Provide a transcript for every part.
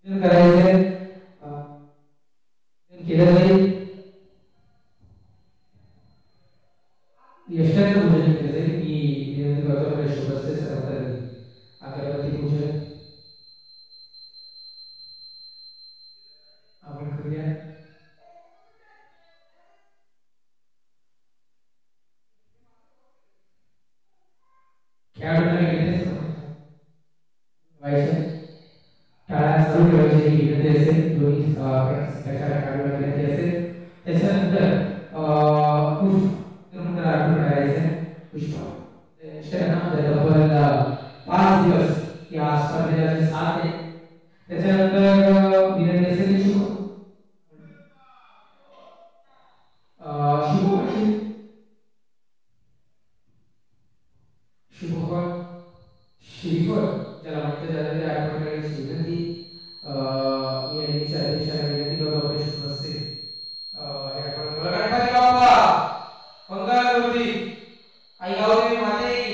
करायचं केलं जाईल यष्टाचं पूजन केलं जाईल की विनंती करतो आपल्या शुभस्ते सर्व अगरबत्ती पूजन आपण करूया. खेळाडूंना विनंती व्हायचं टाळ्या चालू ठेवायची विनंती असेल. दोन्ही खेळाडूंना विनंती असेल. त्याच्यानंतर पुष्प अर्पण करायचं पुष्प तब्बल 5 दिवस या स्पर्धेला साथ आहे. त्याच्यानंतर विनंती असेल शुभफळ श्रीफळ ज्याला म्हटलं जातं ते अर्पण करायची विनंती या अध्यक्षाला विनंती करतो आपले शुभ असते हे आपण गणपती बाप्पा मंगलमूर्ती आई गौरी माते की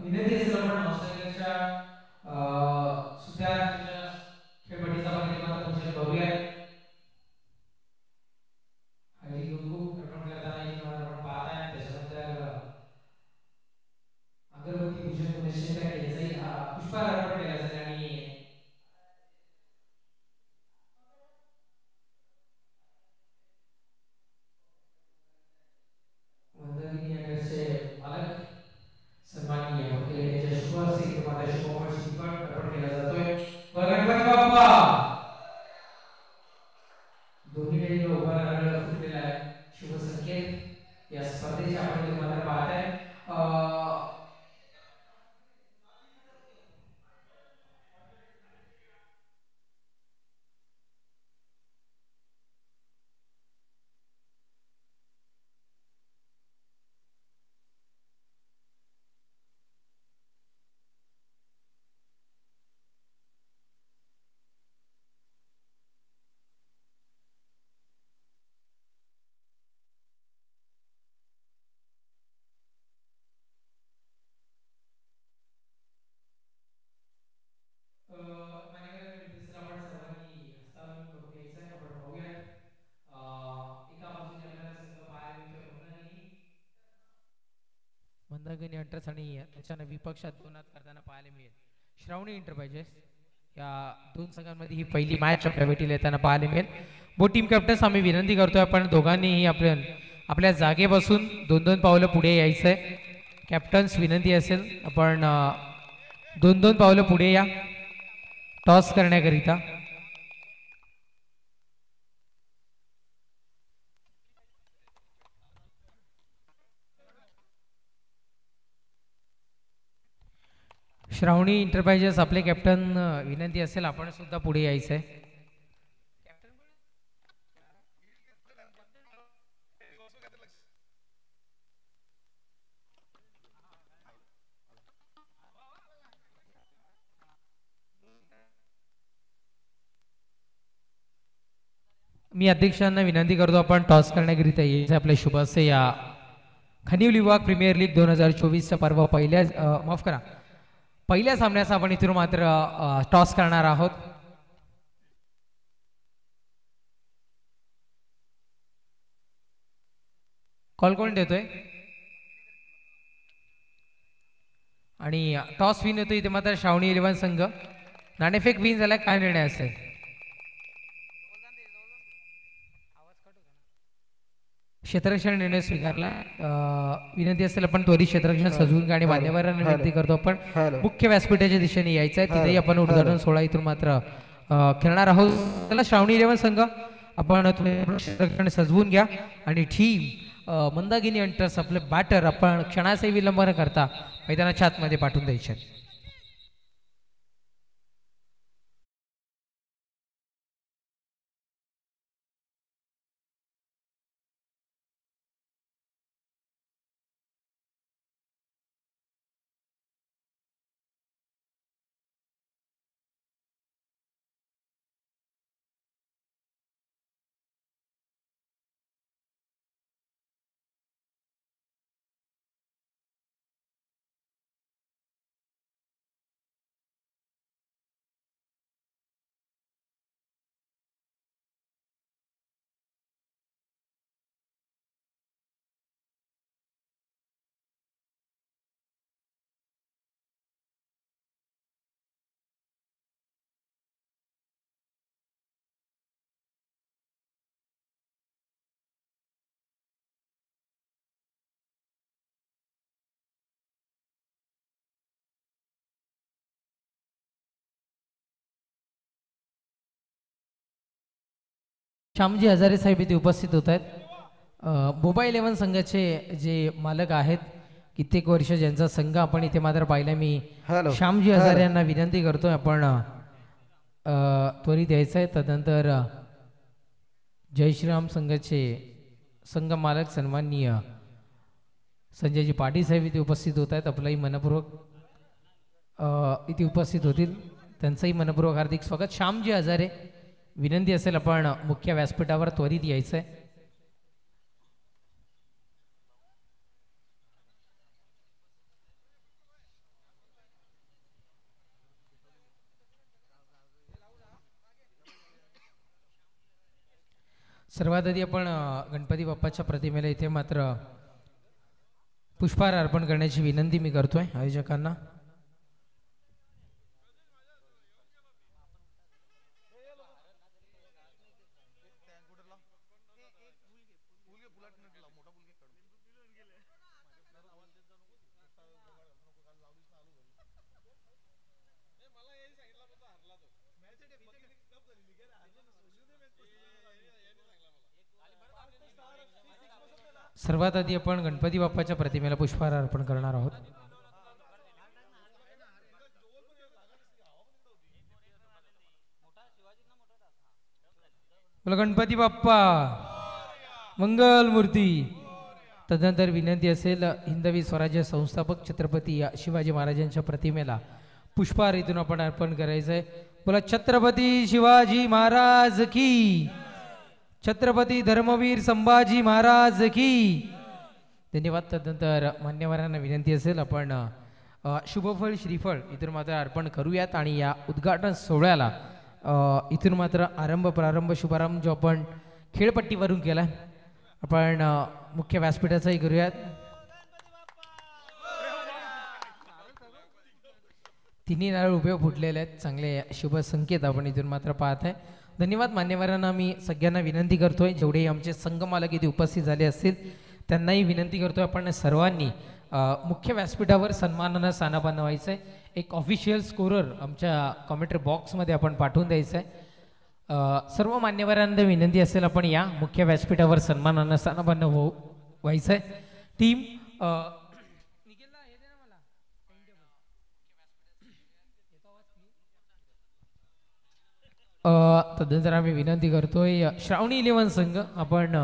विनंती असेल आपण ऑस्ट्रेलियाच्या सुद्धा खेळपट्टीचा माध्यमातून पूजन करूया. हळदी कुंकू अर्पण करताना आपण पाहताय. त्याच्यानंतर अगरबत्ती पूजन निश्चित केले जाईल. पुष्पार अर्पण केला जाईल आणि वंदनीय नगरचे मालक सन्माननीय यांच्या शुभ हस्ते तुम्हाला शुभफळ श्रीफळ अर्पण केला जातोय. गणपती बाप्पा दोन्ही वेळी उभा राहण्याला फुटलेला आहे शुभ संकेत या स्पर्धेच्या आपण तुम्हाला पाहताय. मंदाकिनी हंटर्स आणि त्याच्यानं विपक्षात दोनात करताना पाहायला मिळेल. श्रावणी एंटरप्राइजेस या दोन संघांमध्ये ही पहिली मॅच आपल्या भेटीला येताना पाहायला मिळेल. बोथ टीम कॅप्टन्स आम्ही विनंती करतोय आपण दोघांनीही आपल्या जागेपासून 2-2 पावलं पुढे यायचं आहे. कॅप्टन्स विनंती असेल आपण 2-2 पावलं पुढे या टॉस करण्याकरिता. श्रावणी एंटरप्राइजेस आपले कॅप्टन विनंती असेल आपण सुद्धा पुढे यायचं आहे. मी अध्यक्षांना विनंती करतो आपण टॉस करण्याकरिता यायचं आपल्या शुभ असे या खनिव विभाग प्रीमियर लीग 2024चा पर्व पहिल्या सामन्याचा आपण इथून मात्र टॉस करणार आहोत. कॉल कोण देतोय आणि टॉस विन होतो इथे मात्र श्रावणी 11 संघ. नाणेफेक विन झाला काय निर्णय असेल? क्षेत्ररक्षण निर्णय स्वीकारला. विनंती असेल आपण त्वरित क्षेत्ररक्षण सजवून घ्या आणि मान्यवरांना विनंती करतो आपण मुख्य व्यासपीठाच्या दिशेने यायचं आहे. तिथेही आपण उद्घाटन सोहळा इथून मात्र खेळणार आहोत. त्याला श्रावणी 11 संघ आपण क्षेत्ररक्षण सजवून घ्या आणि टीम मंदाकिनी हंटर्स आपले बॅटर आपण क्षणाचाही विलंब न करता मैदानाच्या आतमध्ये पाठवून द्यायचे. श्यामजी हजारे साहेब इथे उपस्थित होत आहेत. मोबाईल 11 संघाचे जे मालक आहेत, कित्येक वर्ष ज्यांचा संघ आपण इथे मात्र पाहिला, मी हॅलो श्यामजी हजारे यांना विनंती करतोय आपण त्वरित यायचं आहे. तदनंतर जय श्रीराम संघाचे संघ मालक सन्माननीय संजयजी पाटील साहेब इथे उपस्थित होत आहेत. आपलाही मनपूर्वक इथे उपस्थित होतील, त्यांचंही मनपूर्वक हार्दिक स्वागत. श्यामजी हजारे विनंती असेल आपण मुख्य व्यासपीठावर त्वरित यायचं आहे. सर्वात आधी आपण गणपती बाप्पाच्या प्रतिमेला इथे मात्र पुष्पहार अर्पण करण्याची विनंती मी करतोय आयोजकांना. सर्वात आधी आपण गणपती बाप्पाच्या प्रतिमेला पुष्पहार अर्पण करणार आहोत. बोला गणपती बाप्पा मंगल मूर्ती. तदनंतर विनंती असेल हिंदवी स्वराज्य संस्थापक छत्रपती शिवाजी महाराजांच्या प्रतिमेला पुष्पहार इथून आपण अर्पण करायचंय. बोला छत्रपती शिवाजी महाराज की, छत्रपती धर्मवीर संभाजी महाराज की. धन्यवाद. तदनंतर मान्यवरांना विनंती असेल आपण शुभफळ श्रीफळ इथून मात्र अर्पण करूयात आणि या उद्घाटन सोहळ्याला इथून मात्र प्रारंभ शुभारंभ जो आपण खेळपट्टीवरून केला आपण मुख्य व्यासपीठाचाही करूयात. तिन्ही नारळ उभे फुटलेले आहेत, चांगले शुभ संकेत आपण इथून मात्र पाहत आहे. धन्यवाद. मान्यवरांना मी सगळ्यांना विनंती करतोय, जेवढे आमचे संघ मालक इथे उपस्थित झाले असतील त्यांनाही विनंती करतोय आपण सर्वांनी मुख्य व्यासपीठावर सन्मानानं स्थानापन्न व्हायचं आहे. एक ऑफिशियल स्कोरर आमच्या कॉमेंट्री बॉक्समध्ये आपण पाठवून द्यायचं आहे. सर्व मान्यवरांना विनंती असेल आपण या मुख्य व्यासपीठावर सन्मानानं स्थानापन्न व्हायचं आहे. टीम तदनंतर आम्ही विनंती करतोय श्रावणी 11 संघ, आपण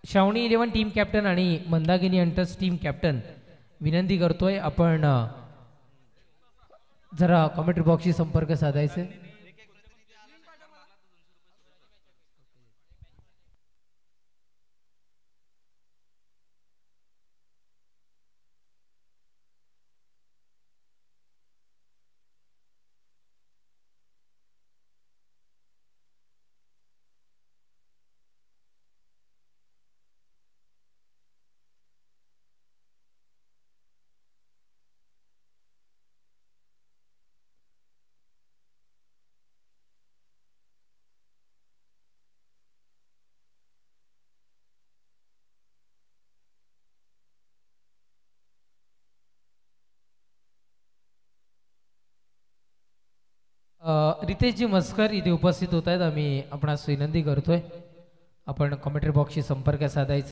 श्रावणी 11 टीम कॅप्टन आणि मंदाकिनी हंटर्स टीम कॅप्टन विनंती करतोय आपण जरा कॉमेंट्री बॉक्सशी संपर्क साधायचे. रितेशजी मस्कर इथे उपस्थित होत आहेत. आम्ही आपणास विनंती करतोय आपण कॉमेंट्री बॉक्सशी संपर्क साधायचा.